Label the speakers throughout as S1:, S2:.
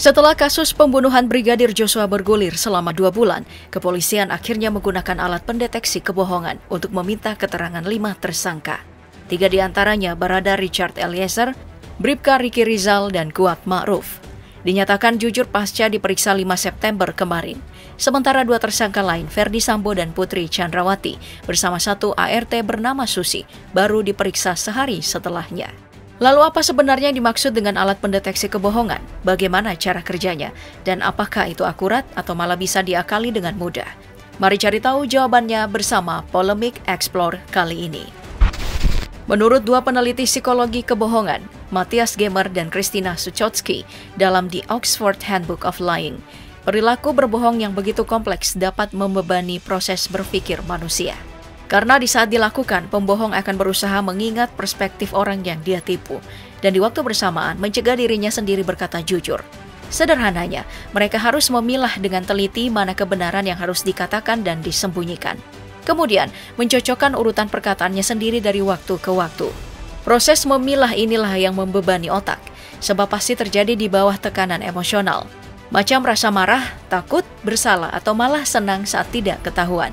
S1: Setelah kasus pembunuhan Brigadir Joshua bergulir selama 2 bulan, kepolisian akhirnya menggunakan alat pendeteksi kebohongan untuk meminta keterangan 5 tersangka. 3 diantaranya Barada Richard Eliezer, Bribka Riki Rizal, dan Kuat Ma'ruf. Dinyatakan jujur pasca diperiksa 5 September kemarin. Sementara 2 tersangka lain, Ferdi Sambo dan Putri Chandrawati, bersama 1 ART bernama Susi, baru diperiksa sehari setelahnya. Lalu apa sebenarnya yang dimaksud dengan alat pendeteksi kebohongan? Bagaimana cara kerjanya? Dan apakah itu akurat atau malah bisa diakali dengan mudah? Mari cari tahu jawabannya bersama Polemik Explore kali ini. Menurut 2 peneliti psikologi kebohongan, Matthias Gemer dan Christina Suchotsky, dalam The Oxford Handbook of Lying, perilaku berbohong yang begitu kompleks dapat membebani proses berpikir manusia. Karena di saat dilakukan, pembohong akan berusaha mengingat perspektif orang yang dia tipu, dan di waktu bersamaan mencegah dirinya sendiri berkata jujur. Sederhananya, mereka harus memilah dengan teliti mana kebenaran yang harus dikatakan dan disembunyikan. Kemudian, mencocokkan urutan perkataannya sendiri dari waktu ke waktu. Proses memilah inilah yang membebani otak, sebab pasti terjadi di bawah tekanan emosional. Macam rasa marah, takut, bersalah, atau malah senang saat tidak ketahuan.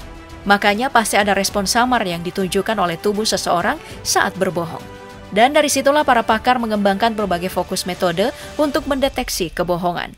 S1: Makanya pasti ada respon samar yang ditunjukkan oleh tubuh seseorang saat berbohong. Dan dari situlah para pakar mengembangkan berbagai fokus metode untuk mendeteksi kebohongan.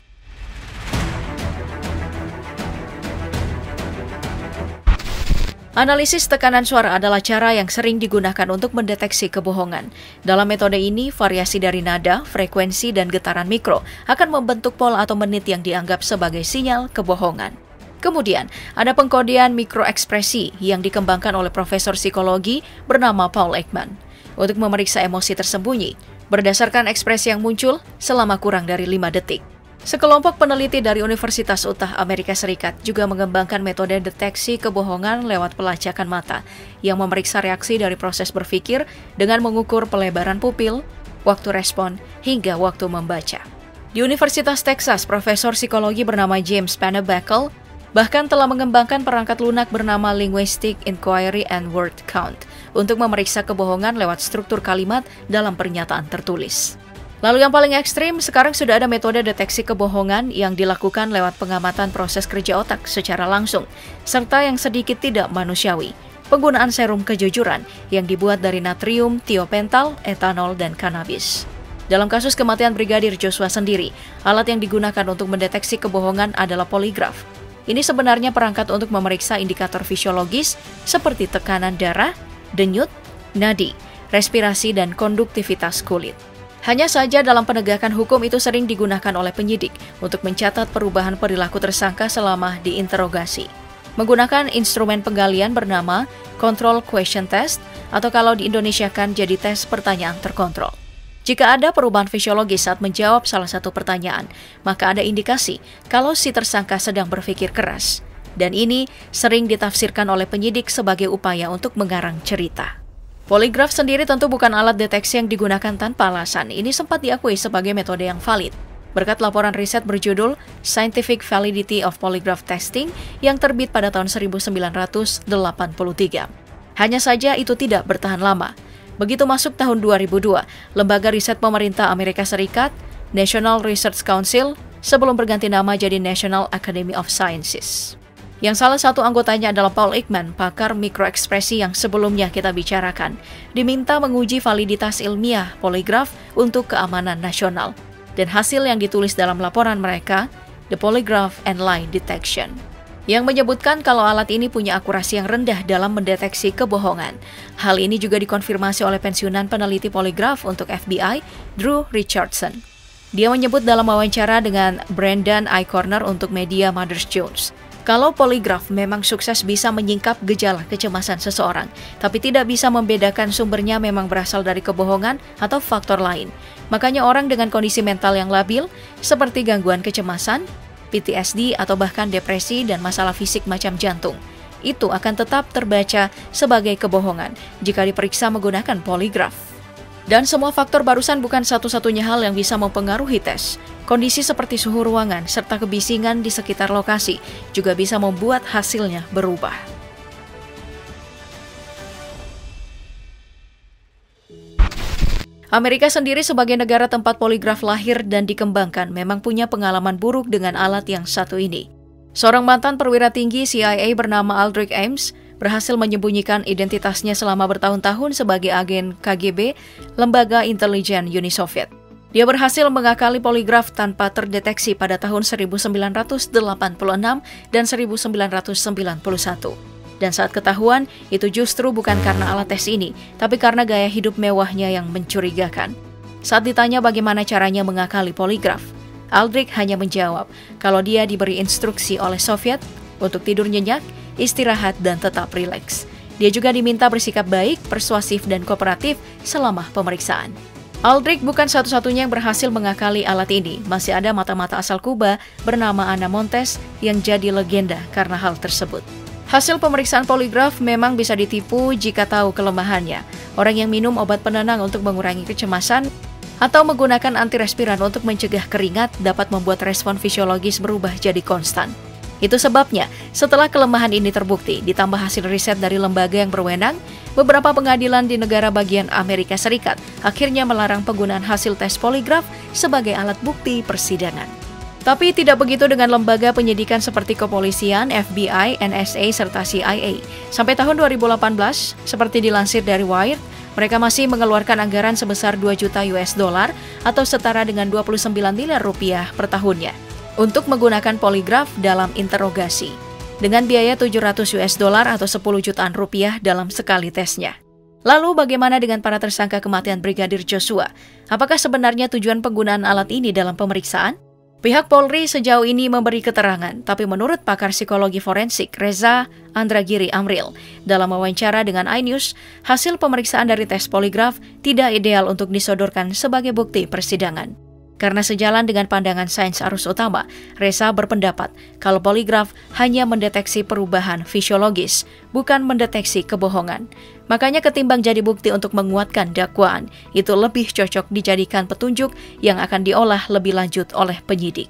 S1: Analisis tekanan suara adalah cara yang sering digunakan untuk mendeteksi kebohongan. Dalam metode ini, variasi dari nada, frekuensi, dan getaran mikro akan membentuk pola atau menit yang dianggap sebagai sinyal kebohongan. Kemudian, ada pengkodean mikroekspresi yang dikembangkan oleh profesor psikologi bernama Paul Ekman untuk memeriksa emosi tersembunyi berdasarkan ekspresi yang muncul selama kurang dari 5 detik. Sekelompok peneliti dari Universitas Utah Amerika Serikat juga mengembangkan metode deteksi kebohongan lewat pelacakan mata yang memeriksa reaksi dari proses berpikir dengan mengukur pelebaran pupil, waktu respon, hingga waktu membaca. Di Universitas Texas, profesor psikologi bernama James Pennebaker bahkan telah mengembangkan perangkat lunak bernama Linguistic Inquiry and Word Count untuk memeriksa kebohongan lewat struktur kalimat dalam pernyataan tertulis. Lalu yang paling ekstrim, sekarang sudah ada metode deteksi kebohongan yang dilakukan lewat pengamatan proses kerja otak secara langsung, serta yang sedikit tidak manusiawi, penggunaan serum kejujuran yang dibuat dari natrium, tiopental, etanol, dan kanabis. Dalam kasus kematian Brigadir Joshua sendiri, alat yang digunakan untuk mendeteksi kebohongan adalah poligraf. Ini sebenarnya perangkat untuk memeriksa indikator fisiologis seperti tekanan darah, denyut, nadi, respirasi, dan konduktivitas kulit. Hanya saja dalam penegakan hukum itu sering digunakan oleh penyidik untuk mencatat perubahan perilaku tersangka selama diinterogasi. Menggunakan instrumen penggalian bernama Control Question Test atau kalau diindonesiakan jadi tes pertanyaan terkontrol. Jika ada perubahan fisiologis saat menjawab salah satu pertanyaan, maka ada indikasi kalau si tersangka sedang berpikir keras. Dan ini sering ditafsirkan oleh penyidik sebagai upaya untuk mengarang cerita. Poligraf sendiri tentu bukan alat deteksi yang digunakan tanpa alasan. Ini sempat diakui sebagai metode yang valid berkat laporan riset berjudul Scientific Validity of Polygraph Testing yang terbit pada tahun 1983. Hanya saja itu tidak bertahan lama. Begitu masuk tahun 2002, lembaga riset pemerintah Amerika Serikat, National Research Council, sebelum berganti nama jadi National Academy of Sciences. Yang salah satu anggotanya adalah Paul Ekman, pakar mikroekspresi yang sebelumnya kita bicarakan, diminta menguji validitas ilmiah poligraf untuk keamanan nasional. Dan hasil yang ditulis dalam laporan mereka, The Polygraph and Lie Detection, yang menyebutkan kalau alat ini punya akurasi yang rendah dalam mendeteksi kebohongan. Hal ini juga dikonfirmasi oleh pensiunan peneliti poligraf untuk FBI, Drew Richardson. Dia menyebut dalam wawancara dengan Brandon Eichhorner untuk media Mother's Jones, kalau poligraf memang sukses bisa menyingkap gejala kecemasan seseorang, tapi tidak bisa membedakan sumbernya memang berasal dari kebohongan atau faktor lain. Makanya orang dengan kondisi mental yang labil, seperti gangguan kecemasan, PTSD, atau bahkan depresi dan masalah fisik macam jantung, itu akan tetap terbaca sebagai kebohongan jika diperiksa menggunakan poligraf. Dan semua faktor barusan bukan satu-satunya hal yang bisa mempengaruhi tes. Kondisi seperti suhu ruangan serta kebisingan di sekitar lokasi juga bisa membuat hasilnya berubah. Amerika sendiri sebagai negara tempat poligraf lahir dan dikembangkan memang punya pengalaman buruk dengan alat yang satu ini. Seorang mantan perwira tinggi CIA bernama Aldrich Ames berhasil menyembunyikan identitasnya selama bertahun-tahun sebagai agen KGB, lembaga intelijen Uni Soviet. Dia berhasil mengakali poligraf tanpa terdeteksi pada tahun 1986 dan 1991. Dan saat ketahuan, itu justru bukan karena alat tes ini, tapi karena gaya hidup mewahnya yang mencurigakan. Saat ditanya bagaimana caranya mengakali poligraf, Aldrich hanya menjawab kalau dia diberi instruksi oleh Soviet untuk tidur nyenyak, istirahat, dan tetap rileks. Dia juga diminta bersikap baik, persuasif, dan kooperatif selama pemeriksaan. Aldrich bukan satu-satunya yang berhasil mengakali alat ini. Masih ada mata-mata asal Kuba bernama Ana Montes yang jadi legenda karena hal tersebut. Hasil pemeriksaan poligraf memang bisa ditipu jika tahu kelemahannya. Orang yang minum obat penenang untuk mengurangi kecemasan atau menggunakan antirespiran untuk mencegah keringat dapat membuat respon fisiologis berubah jadi konstan. Itu sebabnya, setelah kelemahan ini terbukti, ditambah hasil riset dari lembaga yang berwenang, beberapa pengadilan di negara bagian Amerika Serikat akhirnya melarang penggunaan hasil tes poligraf sebagai alat bukti persidangan. Tapi tidak begitu dengan lembaga penyidikan seperti kepolisian, FBI, NSA, serta CIA. Sampai tahun 2018, seperti dilansir dari Wired, mereka masih mengeluarkan anggaran sebesar 2 juta US dollar atau setara dengan 29 miliar rupiah per tahunnya untuk menggunakan poligraf dalam interogasi, dengan biaya 700 US dollar atau 10 jutaan rupiah dalam sekali tesnya. Lalu bagaimana dengan para tersangka kematian Brigadir Joshua? Apakah sebenarnya tujuan penggunaan alat ini dalam pemeriksaan? Pihak Polri sejauh ini memberi keterangan, tapi menurut pakar psikologi forensik Reza Andragiri Amril, dalam wawancara dengan iNews, hasil pemeriksaan dari tes poligraf tidak ideal untuk disodorkan sebagai bukti persidangan. Karena sejalan dengan pandangan sains arus utama, Reza berpendapat kalau poligraf hanya mendeteksi perubahan fisiologis, bukan mendeteksi kebohongan. Makanya ketimbang jadi bukti untuk menguatkan dakwaan, itu lebih cocok dijadikan petunjuk yang akan diolah lebih lanjut oleh penyidik.